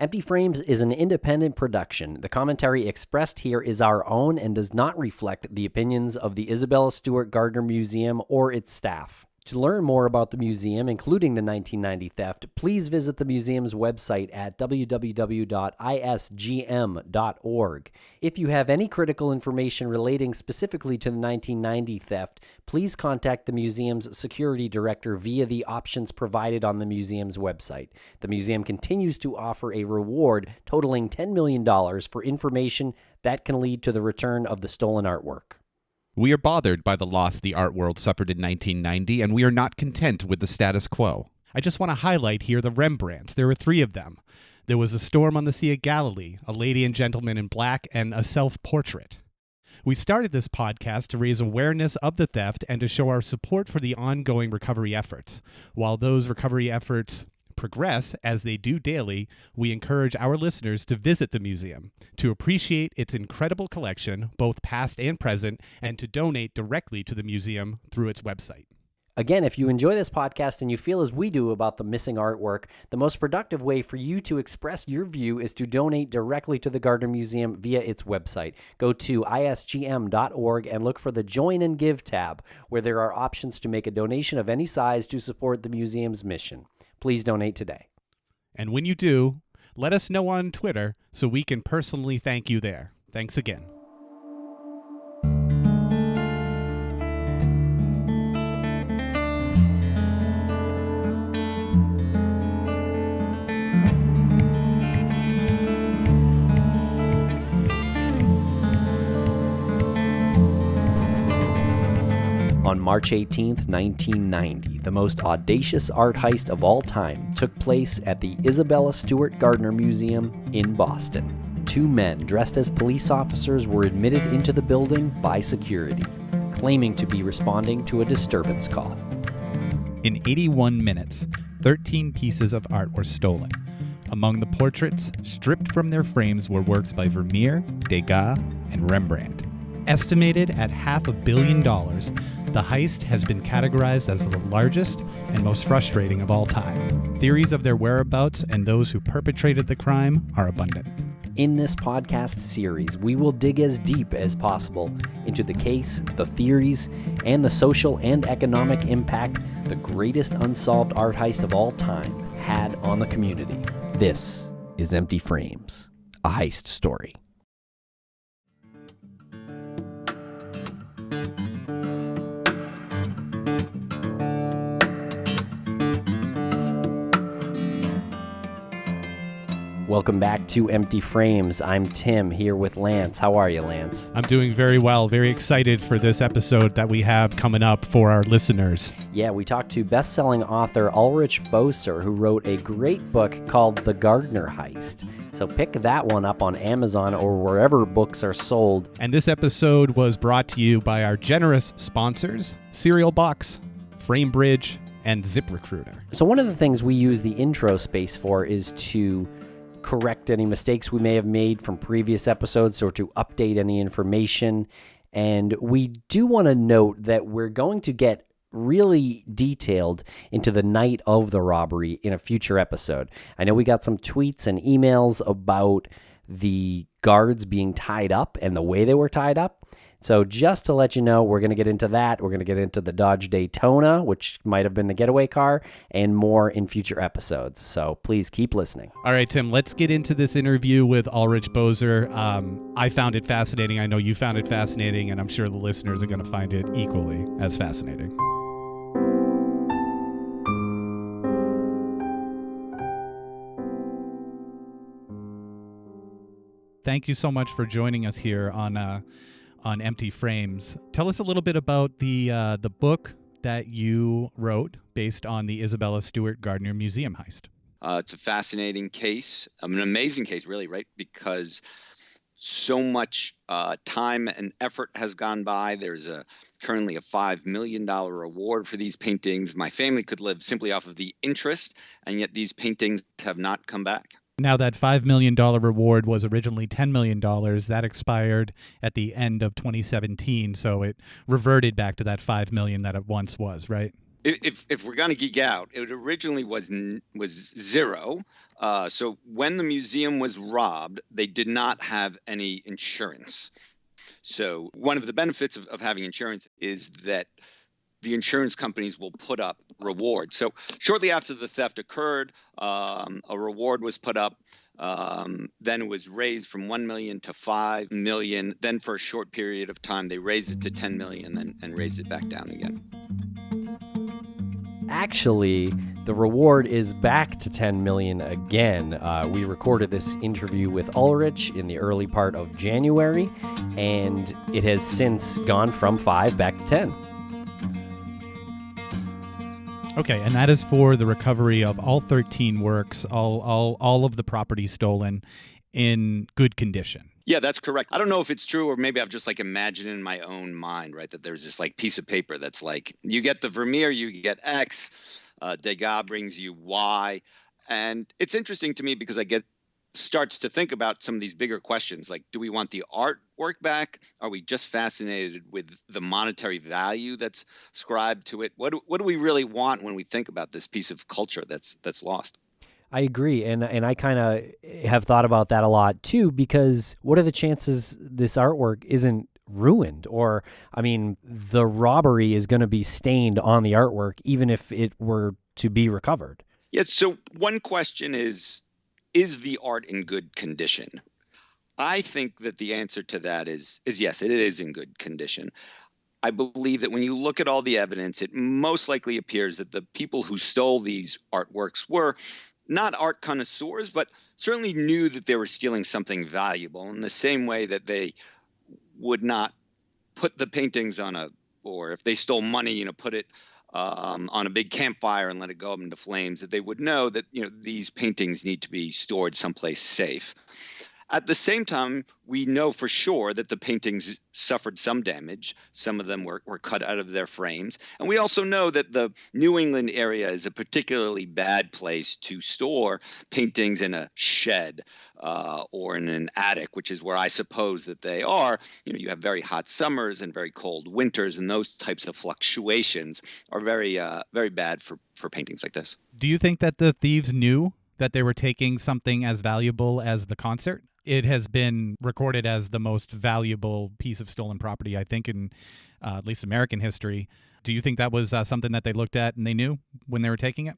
Empty Frames is an independent production. The commentary expressed here is our own and does not reflect the opinions of the Isabella Stewart Gardner Museum or its staff. To learn more about the museum, including the 1990 theft, please visit the museum's website at www.isgm.org. If you have any critical information relating specifically to the 1990 theft, please contact the museum's security director via the options provided on the museum's website. The museum continues to offer a reward totaling $10 million for information that can lead to the return of the stolen artwork. We are bothered by the loss the art world suffered in 1990, and we are not content with the status quo. I just want to highlight here the Rembrandts. There were 3 of them. There was A Storm on the Sea of Galilee, A Lady and Gentleman in Black, and a self-portrait. We started this podcast to raise awareness of the theft and to show our support for the ongoing recovery efforts. While those recovery efforts progress, as they do daily, we encourage our listeners to visit the museum, to appreciate its incredible collection, both past and present, and to donate directly to the museum through its website. Again, if you enjoy this podcast and you feel as we do about the missing artwork, the most productive way for you to express your view is to donate directly to the Gardner Museum via its website. Go to isgm.org and look for the Join and Give tab, where there are options to make a donation of any size to support the museum's mission. Please donate today. And when you do, let us know on Twitter so we can personally thank you there. Thanks again. On March 18th, 1990, the most audacious art heist of all time took place at the Isabella Stewart Gardner Museum in Boston. 2 men dressed as police officers were admitted into the building by security, claiming to be responding to a disturbance call. In 81 minutes, 13 pieces of art were stolen. Among the portraits, stripped from their frames, were works by Vermeer, Degas, and Rembrandt. Estimated at $500 million, the heist has been categorized as the largest and most frustrating of all time. Theories of their whereabouts and those who perpetrated the crime are abundant. In this podcast series, we will dig as deep as possible into the case, the theories, and the social and economic impact the greatest unsolved art heist of all time had on the community. This is Empty Frames, a heist story. Welcome back to Empty Frames. I'm Tim, here with Lance. How are you, Lance? I'm doing very well. Very excited for this episode that we have coming up for our listeners. Yeah, we talked to best-selling author Ulrich Boser, who wrote a great book called The Gardner Heist. So pick that one up on Amazon or wherever books are sold. And this episode was brought to you by our generous sponsors, Cereal Box, FrameBridge, and ZipRecruiter. So one of the things we use the intro space for is to correct any mistakes we may have made from previous episodes or to update any information. And we do want to note that we're going to get really detailed into the night of the robbery in a future episode. I know we got some tweets and emails about the guards being tied up and the way they were tied up. So just to let you know, we're going to get into that. We're going to get into the Dodge Daytona, which might have been the getaway car, and more in future episodes. So please keep listening. All right, Tim, let's get into this interview with Ulrich Boser. I found it fascinating. I know you found it fascinating, and I'm sure the listeners are going to find it equally as fascinating. Thank you so much for joining us here on Empty Frames. Tell us a little bit about the book that you wrote based on the Isabella Stewart Gardner Museum heist. It's a fascinating case, an amazing case, really, right? Because so much time and effort has gone by. There's currently a $5 million award for these paintings. My family could live simply off of the interest, and yet these paintings have not come back. Now, that $5 million reward was originally $10 million. That expired at the end of 2017, so it reverted back to that $5 million that it once was, right? If we're going to geek out, it originally was zero. So when the museum was robbed, they did not have any insurance. So one of the benefits of having insurance is that the insurance companies will put up rewards. So shortly after the theft occurred, a reward was put up. Then it was raised from 1 million to 5 million. Then for a short period of time, they raised it to 10 million and raised it back down again. Actually, the reward is back to 10 million again. We recorded this interview with Ulrich in the early part of January, and it has since gone from 5 back to 10. Okay, and that is for the recovery of all 13 works, all of the property stolen in good condition. Yeah, that's correct. I don't know if it's true, or maybe I've just like imagined in my own mind, right, that there's this like piece of paper that's like, you get the Vermeer, you get X, Degas brings you Y. And it's interesting to me because starts to think about some of these bigger questions, like, do we want the artwork back? Are we just fascinated with the monetary value that's ascribed to it? What do we really want when we think about this piece of culture that's lost? I agree, and I kind of have thought about that a lot too, because what are the chances this artwork isn't ruined? Or, I mean, the robbery is going to be stained on the artwork, even if it were to be recovered. Yeah, so one question is the art in good condition? I think that the answer to that is yes, it is in good condition. I believe that when you look at all the evidence, it most likely appears that the people who stole these artworks were not art connoisseurs, but certainly knew that they were stealing something valuable, in the same way that they would not put the paintings or if they stole money, put it on a big campfire and let it go up into flames, that they would know that, these paintings need to be stored someplace safe. At the same time, we know for sure that the paintings suffered some damage. Some of them were cut out of their frames. And we also know that the New England area is a particularly bad place to store paintings in a shed or in an attic, which is where I suppose that they are. You have very hot summers and very cold winters, and those types of fluctuations are very, very bad for paintings like this. Do you think that the thieves knew that they were taking something as valuable as the concert? It has been recorded as the most valuable piece of stolen property, I think, in at least American history. Do you think that was something that they looked at and they knew when they were taking it?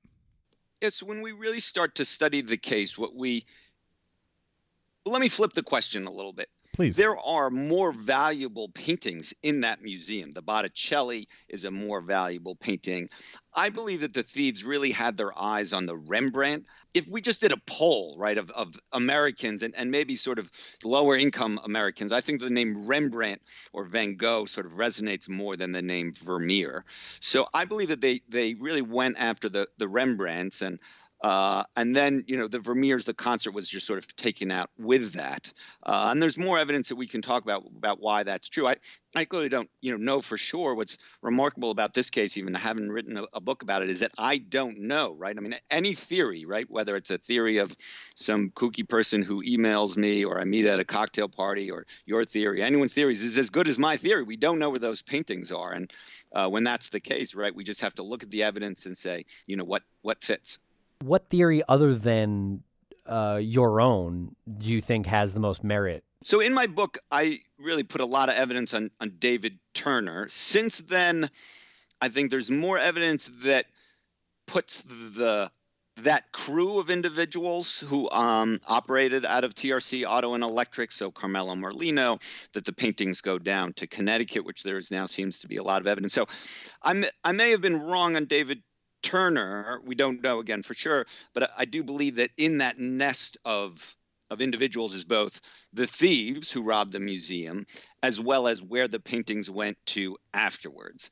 Yes, when we really start to study the case, let me flip the question a little bit. Please. There are more valuable paintings in that museum. The Botticelli is a more valuable painting. I believe that the thieves really had their eyes on the Rembrandt. If we just did a poll, right, of Americans and maybe sort of lower income Americans, I think the name Rembrandt or Van Gogh sort of resonates more than the name Vermeer. So I believe that they really went after the Rembrandts, and then, the Vermeers, the concert was just sort of taken out with that. And there's more evidence that we can talk about why that's true. I clearly don't, know for sure. What's remarkable about this case, even I haven't written a book about it, is that I don't know, right? I mean, any theory, right, whether it's a theory of some kooky person who emails me or I meet at a cocktail party, or your theory, anyone's theories is as good as my theory. We don't know where those paintings are. And when that's the case, right, we just have to look at the evidence and say, what fits. What theory other than your own do you think has the most merit? So in my book, I really put a lot of evidence on David Turner. Since then, I think there's more evidence that puts that crew of individuals who operated out of TRC Auto and Electric, so Carmelo Merlino, that the paintings go down to Connecticut, which there now seems to be a lot of evidence. So I may have been wrong on David Turner. We don't know again for sure, but I do believe that in that nest of individuals is both the thieves who robbed the museum as well as where the paintings went to afterwards.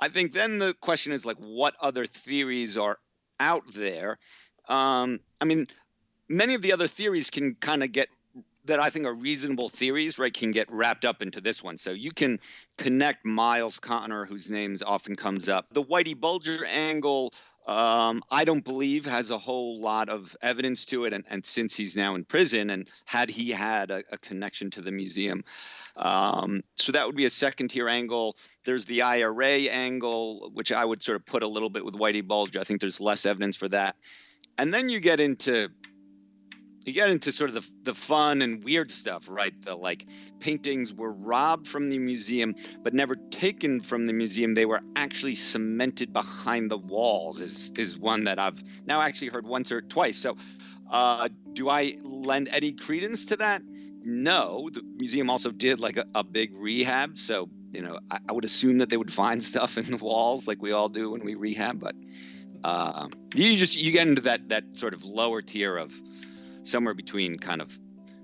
I think then the question is, like, what other theories are out there? I mean, many of the other theories can kind of that I think are reasonable theories, right, can get wrapped up into this one. So you can connect Myles Connor, whose names often comes up, the Whitey Bulger angle, I don't believe has a whole lot of evidence to it. And since he's now in prison, and had he had a connection to the museum. So that would be a second tier angle. There's the IRA angle, which I would sort of put a little bit with Whitey Bulger. I think there's less evidence for that. And then you get into sort of the fun and weird stuff, right? The like paintings were robbed from the museum, but never taken from the museum. They were actually cemented behind the walls is one that I've now actually heard once or twice. So do I lend any credence to that? No. The museum also did like a big rehab. So, I would assume that they would find stuff in the walls like we all do when we rehab. But you get into that sort of lower tier of somewhere between kind of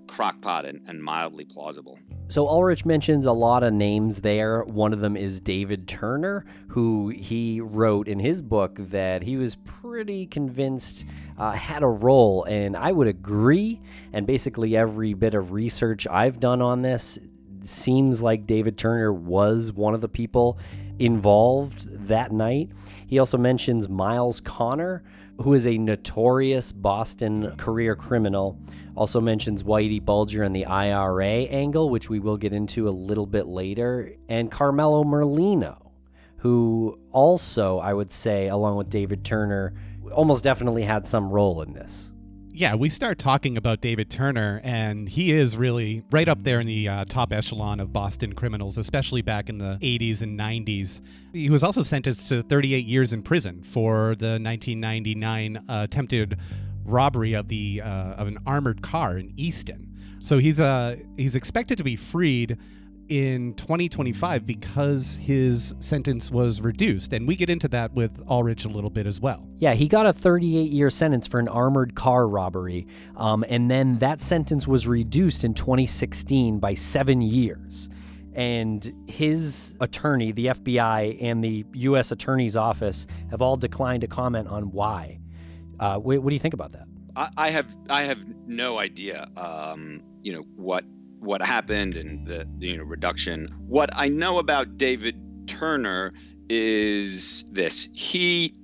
crockpot and mildly plausible. So Ulrich mentions a lot of names there. One of them is David Turner, who he wrote in his book that he was pretty convinced had a role, and I would agree. And basically every bit of research I've done on this seems like David Turner was one of the people involved that night. He also mentions Myles Connor, who is a notorious Boston career criminal. Also mentions Whitey Bulger and the IRA angle, which we will get into a little bit later, and Carmelo Merlino, who also, I would say, along with David Turner, almost definitely had some role in this. Yeah, we start talking about David Turner, and he is really right up there in the top echelon of Boston criminals, especially back in the 80s and 90s. He was also sentenced to 38 years in prison for the 1999 attempted robbery of an armored car in Easton. So he's expected to be freed in 2025 because his sentence was reduced. And we get into that with Ulrich a little bit as well. Yeah, he got a 38-year sentence for an armored car robbery. And then that sentence was reduced in 2016 by 7 years. And his attorney, the FBI, and the U.S. Attorney's Office have all declined to comment on why. What do you think about that? I have no idea, what happened and the reduction. What I know about David Turner is this: he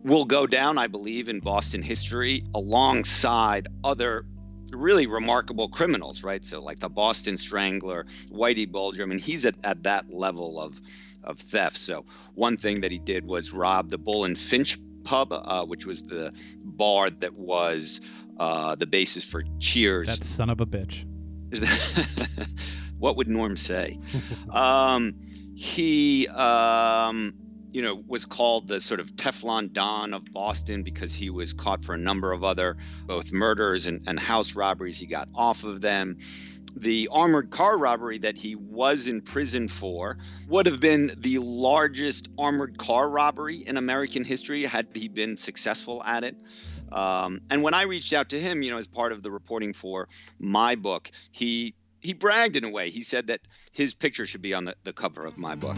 will go down, I believe, in Boston history alongside other really remarkable criminals, right? So like the Boston Strangler, Whitey Bulger. I mean, he's at that level of theft. So one thing that he did was rob the Bull and Finch pub, which was the bar that was the basis for Cheers. That son of a bitch. What would Norm say? He was called the sort of Teflon Don of Boston because he was caught for a number of other both murders and house robberies. He got off of them. The armored car robbery that he was in prison for would have been the largest armored car robbery in American history had he been successful at it. And when I reached out to him, as part of the reporting for my book, he bragged in a way. He said that his picture should be on the cover of my book.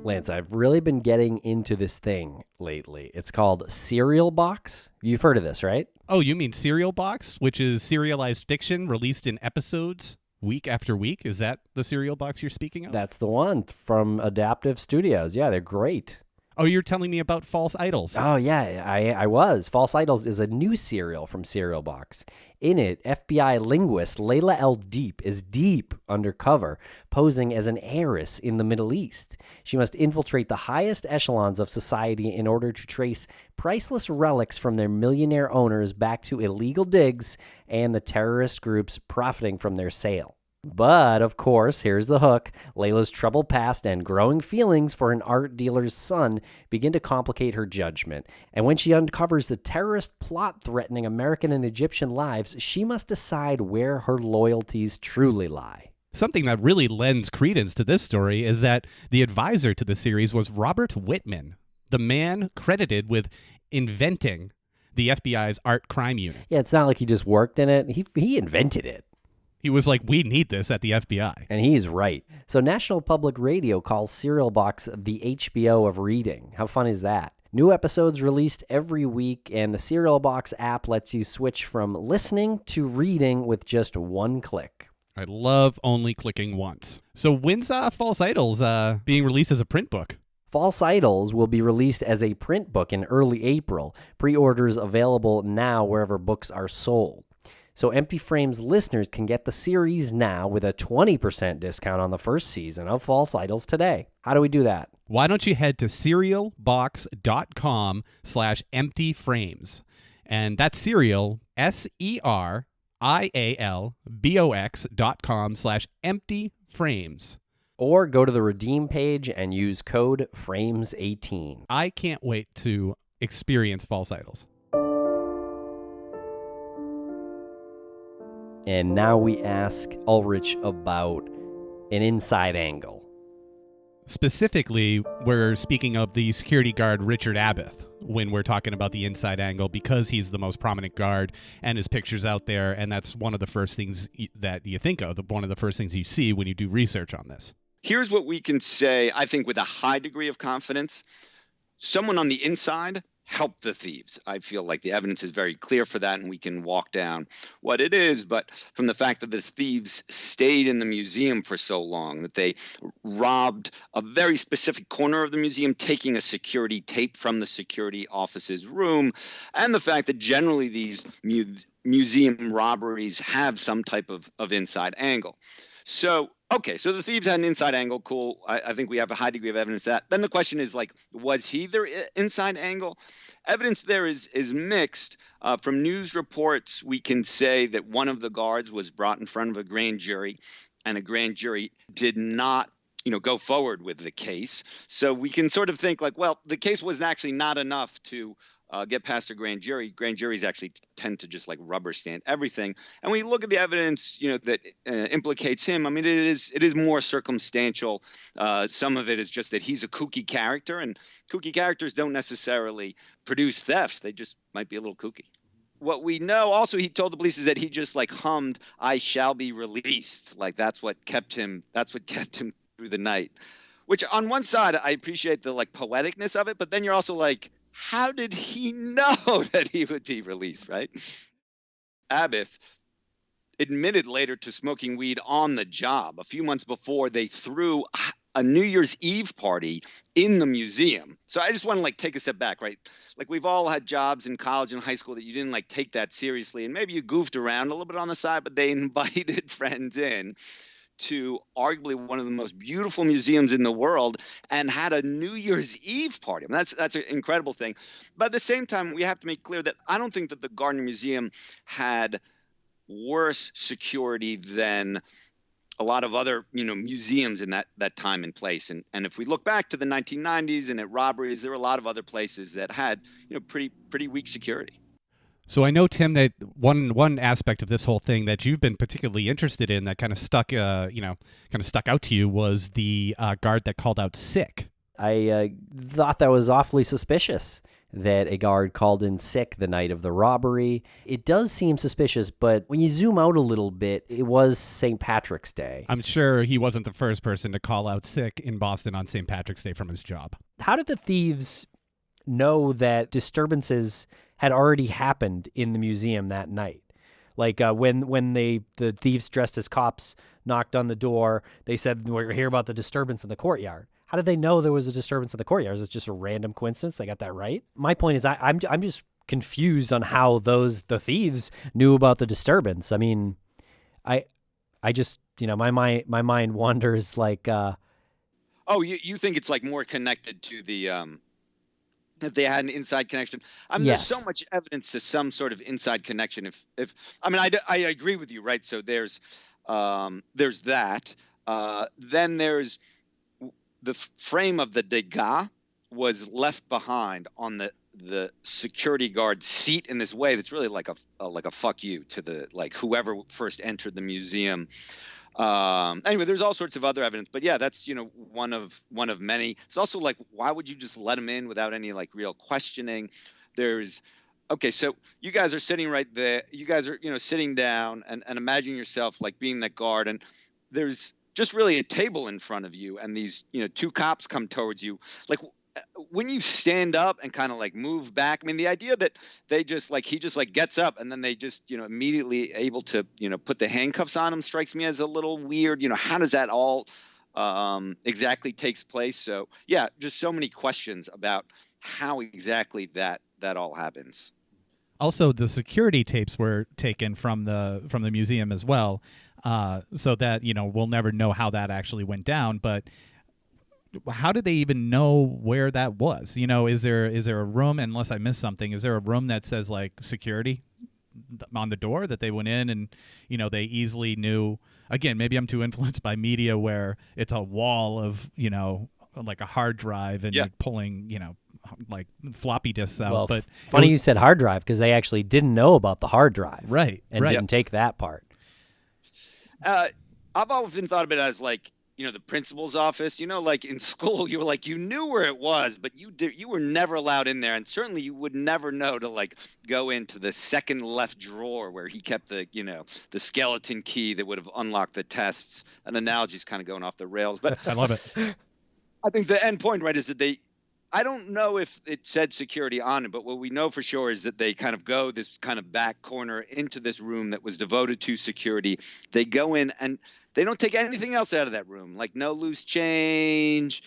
Lance, I've really been getting into this thing lately. It's called Serial Box. You've heard of this, right? Oh, you mean Serial Box, which is serialized fiction released in episodes week after week? Is that the Serial Box you're speaking of? That's the one from Adaptive Studios. Yeah, they're great. Oh, you're telling me about False Idols. Oh, yeah, I was. False Idols is a new serial from Serial Box. In it, FBI linguist Layla El Deep is deep undercover, posing as an heiress in the Middle East. She must infiltrate the highest echelons of society in order to trace priceless relics from their millionaire owners back to illegal digs and the terrorist groups profiting from their sale. But, of course, here's the hook. Layla's troubled past and growing feelings for an art dealer's son begin to complicate her judgment. And when she uncovers the terrorist plot threatening American and Egyptian lives, she must decide where her loyalties truly lie. Something that really lends credence to this story is that the advisor to the series was Robert Whitman, the man credited with inventing the FBI's art crime unit. Yeah, it's not like he just worked in it. He invented it. He was like, we need this at the FBI. And he's right. So National Public Radio calls Serial Box the HBO of reading. How fun is that? New episodes released every week, and the Serial Box app lets you switch from listening to reading with just one click. I love only clicking once. So when's False Idols being released as a print book? False Idols will be released as a print book in early April. Pre-orders available now wherever books are sold. So Empty Frames listeners can get the series now with a 20% discount on the first season of False Idols today. How do we do that? Why don't you head to serialbox.com/emptyframes. And that's serial, serialbox.com/emptyframes. Or go to the redeem page and use code FRAMES18. I can't wait to experience False Idols. And now we ask Ulrich about an inside angle. Specifically, we're speaking of the security guard Richard Abbott when we're talking about the inside angle, because he's the most prominent guard and his picture's out there, and that's one of the first things that you think of, one of the first things you see when you do research on this. Here's what we can say, I think, with a high degree of confidence. Someone on the inside helped the thieves. I feel like the evidence is very clear for that, and we can walk down what it is. But from the fact that the thieves stayed in the museum for so long, that they robbed a very specific corner of the museum, taking a security tape from the security officer's room, and the fact that generally these museum robberies have some type of inside angle. So, okay, so the thieves had an inside angle. Cool. I think we have a high degree of evidence that. Then the question is, like, was he their inside angle? Evidence there is mixed. From news reports, we can say that one of the guards was brought in front of a grand jury, and a grand jury did not go forward with the case. So we can sort of think like, well, the case was actually not enough to get past a grand jury. Grand juries actually tend to just like rubber stamp everything. And when you look at the evidence, that implicates him, I mean, it is more circumstantial. Some of it is just that he's a kooky character, and kooky characters don't necessarily produce thefts. They just might be a little kooky. What we know also, he told the police, is that he just like hummed, "I shall be released." Like that's what kept him through the night. Which on one side, I appreciate the like poeticness of it, but then you're also like, how did he know that he would be released, right? Abbott admitted later to smoking weed on the job. A few months before, they threw a New Year's Eve party in the museum. So I just want to like take a step back, right? Like we've all had jobs in college and high school that you didn't like take that seriously, and maybe you goofed around a little bit on the side, but they invited friends in to arguably one of the most beautiful museums in the world and had a New Year's Eve party. I mean, that's an incredible thing. But at the same time, we have to make clear that I don't think that the Gardner Museum had worse security than a lot of other, museums in that time and place. And if we look back to the 1990s and at robberies, there were a lot of other places that had, pretty weak security. So I know, Tim, that one aspect of this whole thing that you've been particularly interested in that kind of stuck out to you was the guard that called out sick. I thought that was awfully suspicious that a guard called in sick the night of the robbery. It does seem suspicious, but when you zoom out a little bit, it was St. Patrick's Day. I'm sure he wasn't the first person to call out sick in Boston on St. Patrick's Day from his job. How did the thieves know that disturbances had already happened in the museum that night? Like when the thieves dressed as cops knocked on the door, they said, "We're here about the disturbance in the courtyard." How did they know there was a disturbance in the courtyard? Is it just a random coincidence? They got that right? My point is, I'm just confused on how the thieves knew about the disturbance. I mean, I just my mind wanders like. Oh, you think it's like more connected to the that they had an inside connection? I mean, Yes. There's so much evidence to some sort of inside connection. If I mean, I agree with you, right? So there's that. Then there's the frame of the Degas was left behind on the security guard seat in this way that's really like a fuck you to the like whoever first entered the museum. Anyway, there's all sorts of other evidence, but yeah, that's one of many. It's also like, why would you just let him in without any like real questioning? Okay, so you guys are sitting right there. You guys are sitting down and imagine yourself like being that guard, and there's just really a table in front of you, and these two cops come towards you. Like when you stand up and kind of like move back, I mean, the idea that he just gets up and then they just immediately able to put the handcuffs on him strikes me as a little weird. How does that all exactly takes place. So yeah, just so many questions about how exactly that all happens. Also, the security tapes were taken from the museum as well, so that we'll never know how that actually went down. But how did they even know where that was? Is there a room? Unless I missed something, is there a room that says like security on the door that they went in and they easily knew? Again, maybe I'm too influenced by media where it's a wall of like a hard drive and you're pulling like floppy disks out. Well, but funny you said hard drive, because they actually didn't know about the hard drive, right? And didn't take that part. I've often thought of it as like, the principal's office. Like in school, you were like, you knew where it was, but you were never allowed in there, and certainly you would never know to like go into the second left drawer where he kept the the skeleton key that would have unlocked the tests. An analogy's kind of going off the rails, but I love it. I think the end point, right, is that I don't know if it said security on it, but what we know for sure is that they kind of go this kind of back corner into this room that was devoted to security. They go in and they don't take anything else out of that room, like no loose change,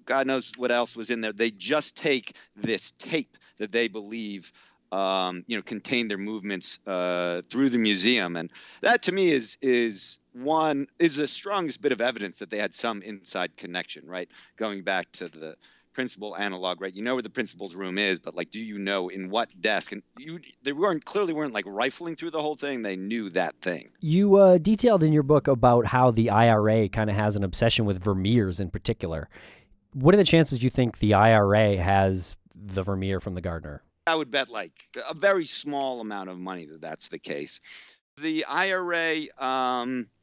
God knows what else was in there. They just take this tape that they believe, contained their movements through the museum. And that to me is the strongest bit of evidence that they had some inside connection, right? Going back to the principal analog, right? You know where the principal's room is, but like, do you know in what desk? And they clearly weren't like rifling through the whole thing. They knew that thing. You detailed in your book about how the IRA kind of has an obsession with Vermeers in particular. What are the chances you think the IRA has the Vermeer from the Gardner? I would bet like a very small amount of money that that's the case. The IRA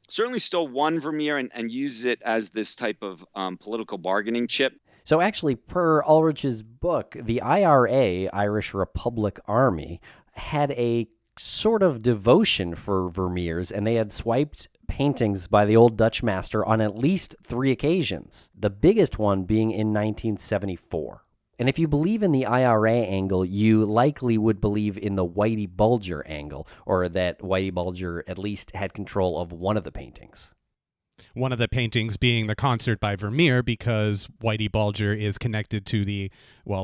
certainly stole one Vermeer and used it as this type of political bargaining chip. So actually, per Ulrich's book, the IRA, Irish Republic Army, had a sort of devotion for Vermeers, and they had swiped paintings by the old Dutch master on at least 3 occasions, the biggest one being in 1974. And if you believe in the IRA angle, you likely would believe in the Whitey Bulger angle, or that Whitey Bulger at least had control of one of the paintings. One of the paintings being the concert by Vermeer, because Whitey Bulger is connected to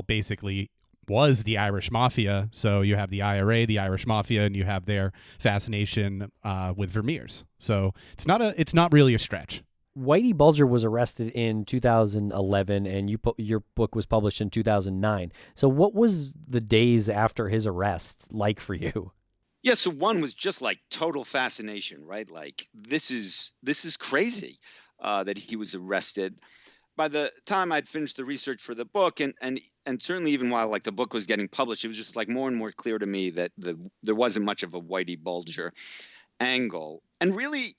basically was the Irish Mafia. So you have the IRA, the Irish Mafia, and you have their fascination with Vermeers. So it's not really a stretch. Whitey Bulger was arrested in 2011, and your book was published in 2009. So what was the days after his arrest like for you? Yeah, so one was just like total fascination, right? Like this is crazy that he was arrested. By the time I'd finished the research for the book, and certainly even while like the book was getting published, it was just like more and more clear to me that there wasn't much of a Whitey Bulger angle. And really,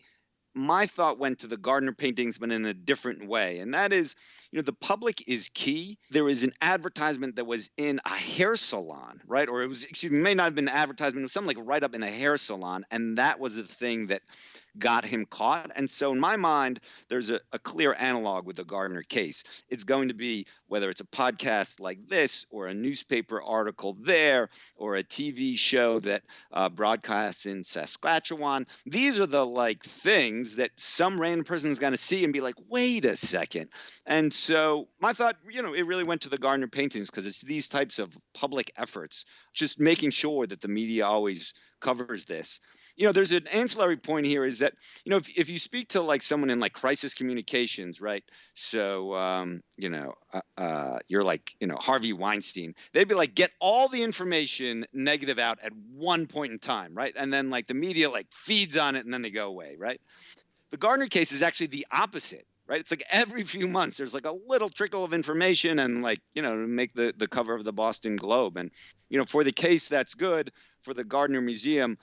my thought went to the Gardner paintings, but in a different way. And that is, the public is key. There was an advertisement that was in a hair salon, right? Or it may not have been an advertisement, it was something like right up in a hair salon. And that was the thing that got him caught. And so in my mind, there's a clear analog with the Gardner case. It's going to be, whether it's a podcast like this or a newspaper article there or a TV show that broadcasts in Saskatchewan, these are the like things that some random person is going to see and be like, wait a second. And so my thought, it really went to the Gardner paintings, because it's these types of public efforts, just making sure that the media always covers this. There's an ancillary point here is that, if you speak to like someone in like crisis communications, right? So, you're like, Harvey Weinstein, they'd be like, get all the information negative out at one point in time, right? And then like the media like feeds on it and then they go away, right? The Gardner case is actually the opposite. Right. It's like every few months there's like a little trickle of information and like, to make the cover of the Boston Globe. And, for the case, that's good. For the Gardner Museum,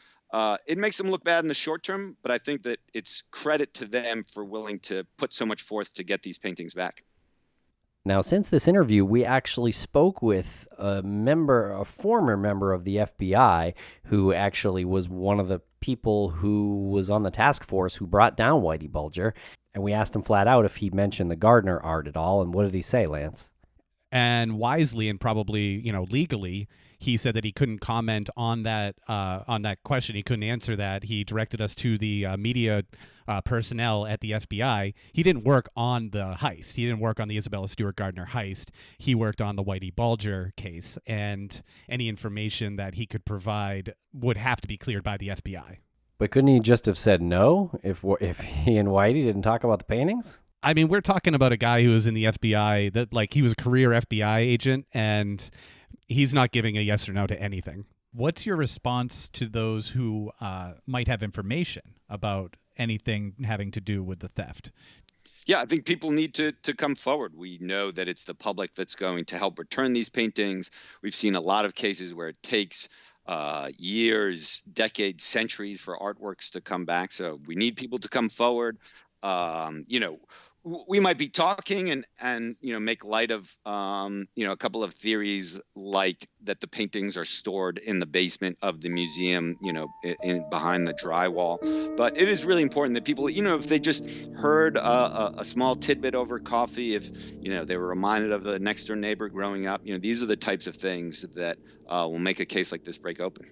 it makes them look bad in the short term. But I think that it's credit to them for willing to put so much forth to get these paintings back. Now, since this interview, we actually spoke with a former member of the FBI, who actually was one of the people who was on the task force who brought down Whitey Bulger. And we asked him flat out if he mentioned the Gardner art at all. And what did he say, Lance? And wisely and probably, legally, He said that he couldn't comment on that question. He couldn't answer that. He directed us to the media personnel at the FBI. He didn't work on the heist. He didn't work on the Isabella Stewart Gardner heist. He worked on the Whitey Bulger case, and any information that he could provide would have to be cleared by the FBI. But couldn't he just have said no if he and Whitey didn't talk about the paintings? I mean, we're talking about a guy who was in the FBI, that like he was a career FBI agent, and he's not giving a yes or no to anything. What's your response to those who might have information about anything having to do with the theft? Yeah, I think people need to come forward. We know that it's the public that's going to help return these paintings. We've seen a lot of cases where it takes years, decades, centuries for artworks to come back. So we need people to come forward. We might be talking and make light of a couple of theories, like that the paintings are stored in the basement of the museum, behind the drywall. But it is really important that people, if they just heard a small tidbit over coffee, if they were reminded of a next door neighbor growing up, these are the types of things that will make a case like this break open.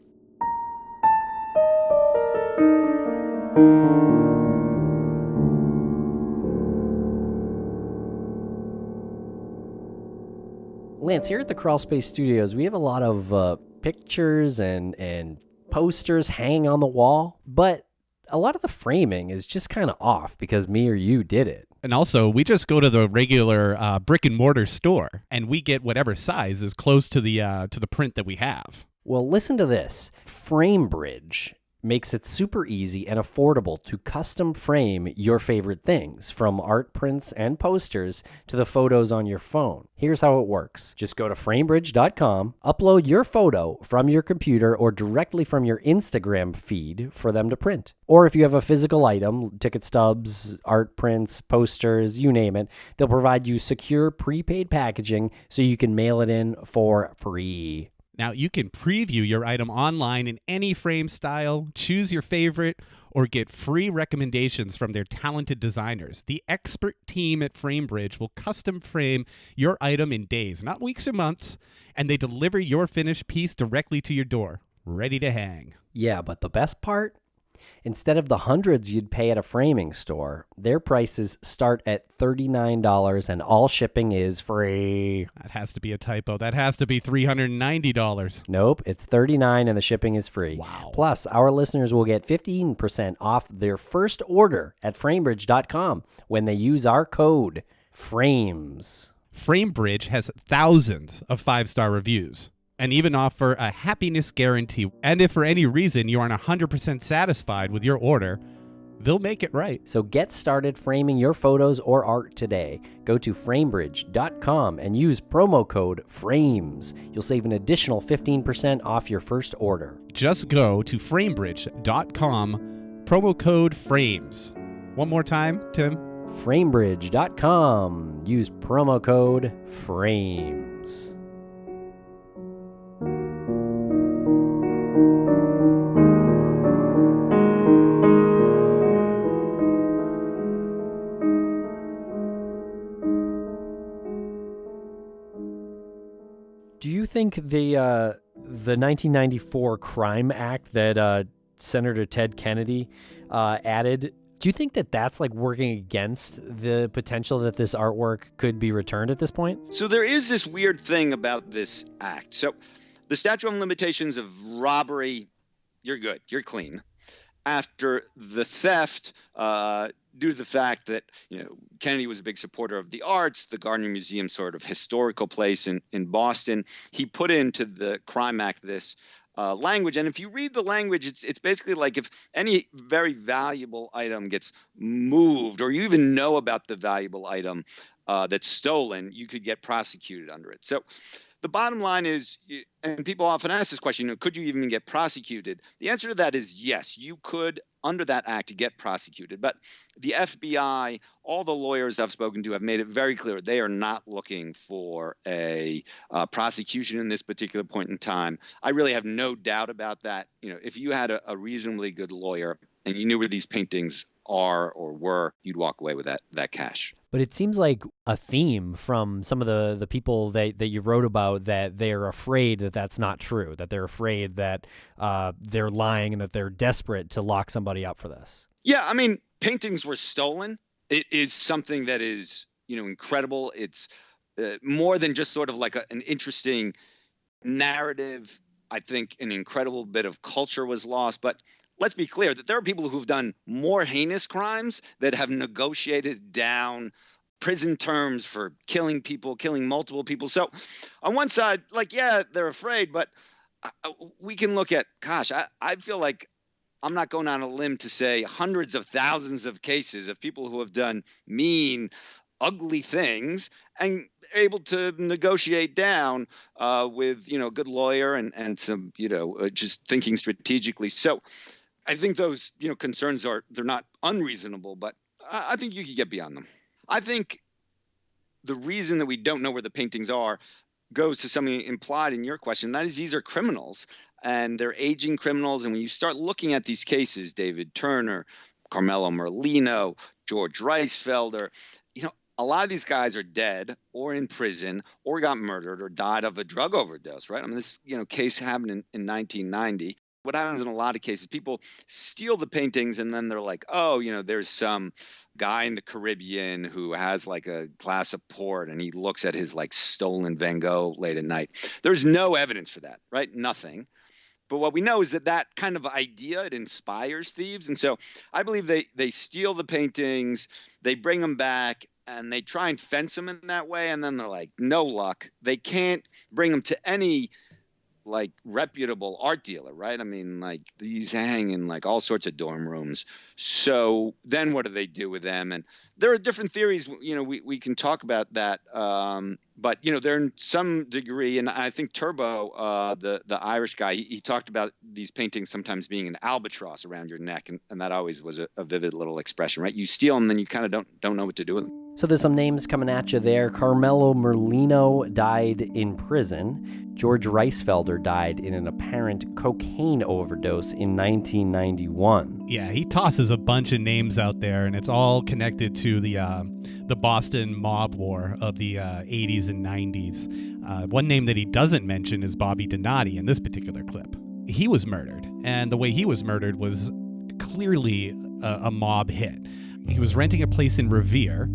Lance, here at the Crawlspace Studios, we have a lot of pictures and posters hanging on the wall, but a lot of the framing is just kind of off because me or you did it. And also, we just go to the regular brick and mortar store, and we get whatever size is close to the print that we have. Well, listen to this. FrameBridge makes it super easy and affordable to custom frame your favorite things, from art prints and posters to the photos on your phone. Here's how it works. Just go to framebridge.com, upload your photo from your computer or directly from your Instagram feed for them to print. Or if you have a physical item, ticket stubs, art prints, posters, you name it, they'll provide you secure prepaid packaging so you can mail it in for free. Now, you can preview your item online in any frame style, choose your favorite, or get free recommendations from their talented designers. The expert team at FrameBridge will custom frame your item in days, not weeks or months, and they deliver your finished piece directly to your door, ready to hang. Yeah, but the best part? Instead of the hundreds you'd pay at a framing store, their prices start at $39 and all shipping is free. That has to be a typo. That has to be $390. Nope, it's $39 and the shipping is free. Wow. Plus, our listeners will get 15% off their first order at framebridge.com when they use our code FRAMES. FrameBridge has thousands of 5-star reviews and even offer a happiness guarantee. And if for any reason you aren't 100% satisfied with your order, they'll make it right. So get started framing your photos or art today. Go to framebridge.com and use promo code FRAMES. You'll save an additional 15% off your first order. Just go to framebridge.com, promo code FRAMES. One more time, Tim. Framebridge.com. Use promo code FRAMES. Do you think the 1994 Crime Act that Senator Ted Kennedy added, do you think that that's like working against the potential that this artwork could be returned at this point? So there is this weird thing about this act. So the statute of limitations of robbery, you're good, you're clean. After the theft, due to the fact that Kennedy was a big supporter of the arts, the Gardner Museum, sort of historical place in Boston, he put into the Crime Act this language. And if you read the language, it's basically like if any very valuable item gets moved, or you even know about the valuable item that's stolen, you could get prosecuted under it. So the bottom line is, and people often ask this question, could you even get prosecuted? The answer to that is yes, you could, under that act, get prosecuted. But the FBI, all the lawyers I've spoken to have made it very clear they are not looking for a prosecution in this particular point in time. I really have no doubt about that. If you had a reasonably good lawyer and you knew where these paintings are or were, you'd walk away with that cash. But it seems like a theme from some of the people that you wrote about, that they're afraid that that's not true, that they're afraid that they're lying and that they're desperate to lock somebody up for this. Yeah, I mean, paintings were stolen. It is something that is, incredible. It's more than just sort of like an interesting narrative. I think an incredible bit of culture was lost. But let's be clear that there are people who've done more heinous crimes that have negotiated down prison terms for killing people, killing multiple people. So on one side, like, yeah, they're afraid, but we can look at, gosh, I feel like I'm not going on a limb to say hundreds of thousands of cases of people who have done mean, ugly things and able to negotiate down with, a good lawyer and some, just thinking strategically. So I think those, concerns they're not unreasonable, but I think you could get beyond them. I think the reason that we don't know where the paintings are goes to something implied in your question. That is, these are criminals and they're aging criminals. And when you start looking at these cases, David Turner, Carmelo Merlino, George Reisfelder, a lot of these guys are dead or in prison or got murdered or died of a drug overdose, right? I mean, this, case happened in 1990. What happens in a lot of cases, people steal the paintings and then they're like, oh, there's some guy in the Caribbean who has like a glass of port and he looks at his like stolen Van Gogh late at night. There's no evidence for that, right? Nothing. But what we know is that kind of idea, it inspires thieves. And so I believe they steal the paintings, they bring them back, and they try and fence them in that way. And then they're like, no luck. They can't bring them to any like reputable art dealer, right? I mean, like these hang in like all sorts of dorm rooms. So then what do they do with them? And there are different theories, we can talk about that. But, they're in some degree, and I think Turbo, the Irish guy, he talked about these paintings sometimes being an albatross around your neck. And that always was a vivid little expression, right? You steal them, then you kind of don't know what to do with them. So there's some names coming at you there. Carmelo Merlino died in prison. George Reisfelder died in an apparent cocaine overdose in 1991. Yeah, he tosses a bunch of names out there, and it's all connected to the Boston mob war of the 80s and 90s. One name that he doesn't mention is Bobby Donati in this particular clip. He was murdered, and the way he was murdered was clearly a mob hit. He was renting a place in Revere,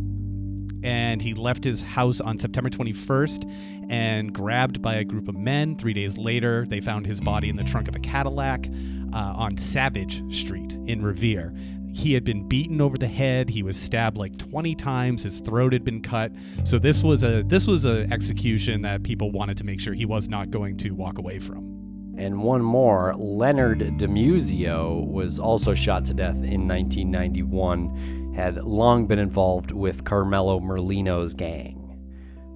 and he left his house on September 21st and grabbed by a group of men. 3 days later, they found his body in the trunk of a Cadillac on Savage Street in Revere. He had been beaten over the head. He was stabbed like 20 times. His throat had been cut. So this was a execution that people wanted to make sure he was not going to walk away from. And one more, Leonard DiMuzio was also shot to death in 1991, had long been involved with Carmelo Merlino's gang.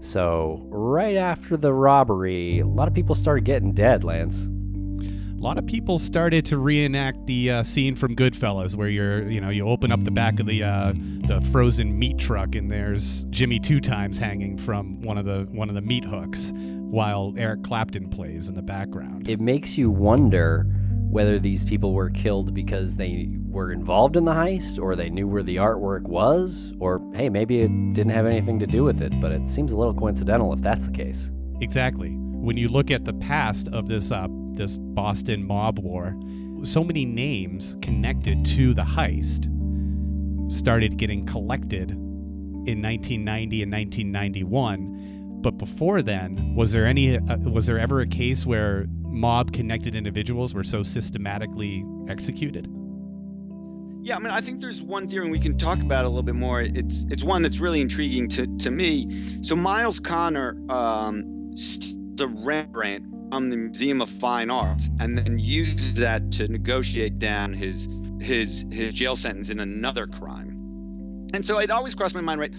So right after the robbery, a lot of people started getting dead, Lance. A lot of people started to reenact the scene from Goodfellas, where you open up the back of the frozen meat truck and there's Jimmy Two Times hanging from one of the meat hooks, while Eric Clapton plays in the background. It makes you wonder whether these people were killed because they were involved in the heist, or they knew where the artwork was, or hey, maybe it didn't have anything to do with it. But it seems a little coincidental if that's the case. Exactly. When you look at the past of this Boston mob war, so many names connected to the heist started getting collected in 1990 and 1991. But before then, was there ever a case where mob-connected individuals were so systematically executed? Yeah, I mean, I think there's one theory, and we can talk about it a little bit more. It's one that's really intriguing to me. So Myles Connor, the Rembrandt from the Museum of Fine Arts, and then used that to negotiate down his jail sentence in another crime. And so it always crossed my mind, right?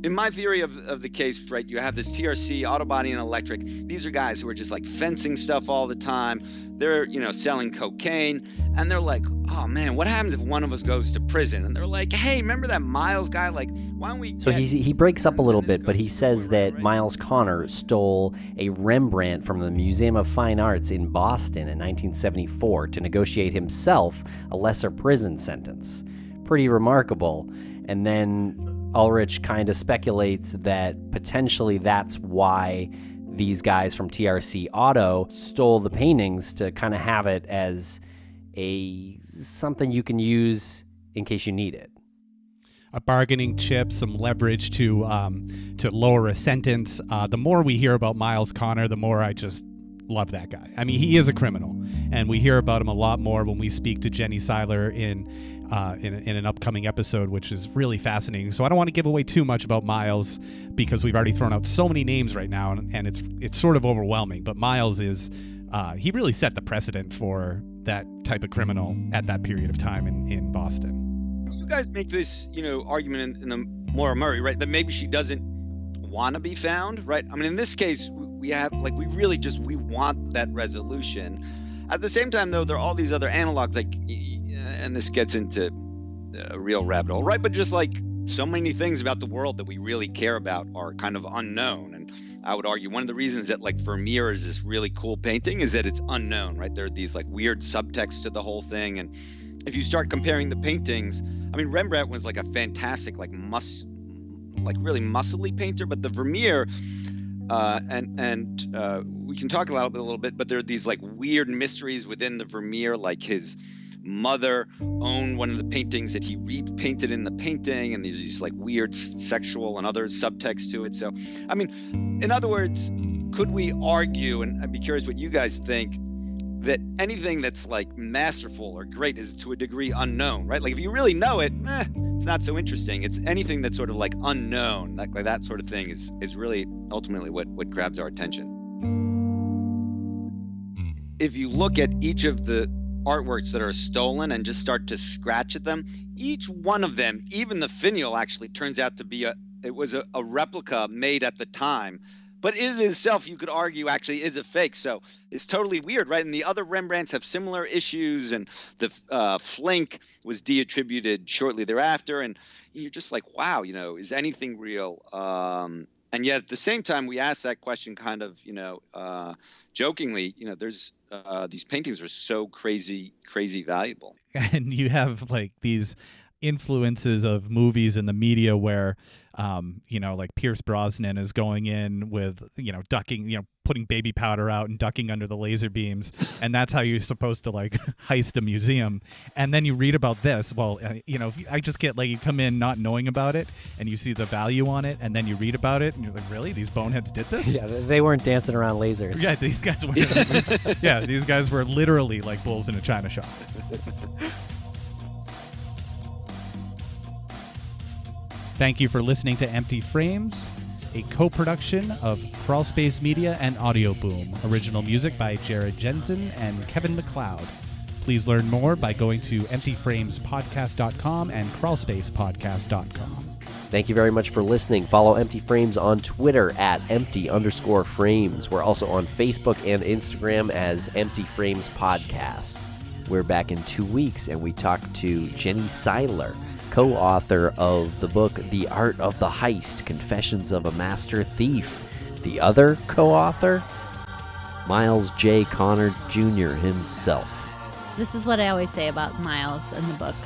In my theory of the case, right, you have this TRC, Auto Body and Electric. These are guys who are just like fencing stuff all the time. They're, selling cocaine, and they're like, oh man, what happens if one of us goes to prison? And they're like, hey, remember that Myles guy? Like, why don't we So get... he breaks up a little And this bit, but goes he to the says point, that right? Myles Connor stole a Rembrandt from the Museum of Fine Arts in Boston in 1974 to negotiate himself a lesser prison sentence. Pretty remarkable. And then Ulrich kind of speculates that potentially that's why these guys from TRC Auto stole the paintings, to kind of have it as something you can use in case you need it. A bargaining chip, some leverage to lower a sentence. The more we hear about Myles Connor, the more I just love that guy. I mean, he is a criminal, and we hear about him a lot more when we speak to Jenny Seiler in an upcoming episode, which is really fascinating. So I don't want to give away too much about Myles, because we've already thrown out so many names right now, and it's sort of overwhelming. But Myles is he really set the precedent for that type of criminal at that period of time in Boston. You guys make this, argument in the Maura Murray, right? That maybe she doesn't want to be found, right? I mean, in this case, we want that resolution. At the same time, though, there are all these other analogs, like, and this gets into a real rabbit hole, right? But just like so many things about the world that we really care about are kind of unknown. And I would argue one of the reasons that like Vermeer is this really cool painting is that it's unknown, right? There are these like weird subtexts to the whole thing. And if you start comparing the paintings, I mean, Rembrandt was like a fantastic, really muscly painter, but the Vermeer, we can talk about it a little bit, but there are these like weird mysteries within the Vermeer, like his mother owned one of the paintings that he repainted in the painting, and there's these like weird sexual and other subtext to it. So, I mean, in other words, could we argue, and I'd be curious what you guys think, that anything that's like masterful or great is to a degree unknown, right? Like if you really know it, it's not so interesting. It's anything that's sort of like unknown, like that sort of thing is really ultimately what grabs our attention. If you look at each of the artworks that are stolen and just start to scratch at them, each one of them, even the finial, actually turns out to be a replica made at the time. But it itself, you could argue, actually is a fake. So it's totally weird, right? And the other Rembrandts have similar issues, and the Flink was de-attributed shortly thereafter. And you're just like, wow, is anything real? And yet at the same time, we ask that question kind of, jokingly, there's these paintings are so crazy valuable. And you have like these influences of movies in the media where like Pierce Brosnan is going in with ducking, putting baby powder out and ducking under the laser beams, and that's how you're supposed to like heist a museum. And then you read about this, I just get like, you come in not knowing about it and you see the value on it, and then you read about it and you're like, really, these boneheads did this? Yeah, they weren't dancing around lasers. Yeah, these guys were these guys were literally like bulls in a china shop. Thank you for listening to Empty Frames, a co-production of Crawlspace Media and Audioboom. Original music by Jared Jensen and Kevin MacLeod. Please learn more by going to emptyframespodcast.com and crawlspacepodcast.com. Thank you very much for listening. Follow Empty Frames on Twitter at empty_frames. We're also on Facebook and Instagram as Empty Frames Podcast. We're back in 2 weeks, and we talk to Jenny Seiler, co-author of the book The Art of the Heist, Confessions of a Master Thief. The other co-author, Myles J. Connor Jr. himself. This is what I always say about Myles in the book.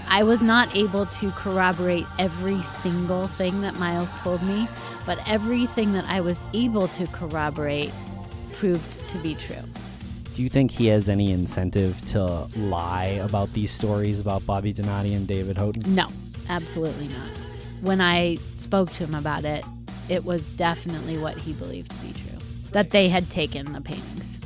I was not able to corroborate every single thing that Myles told me, but everything that I was able to corroborate proved to be true. Do you think he has any incentive to lie about these stories about Bobby Donati and David Houghton? No, absolutely not. When I spoke to him about it, it was definitely what he believed to be true, that they had taken the paintings.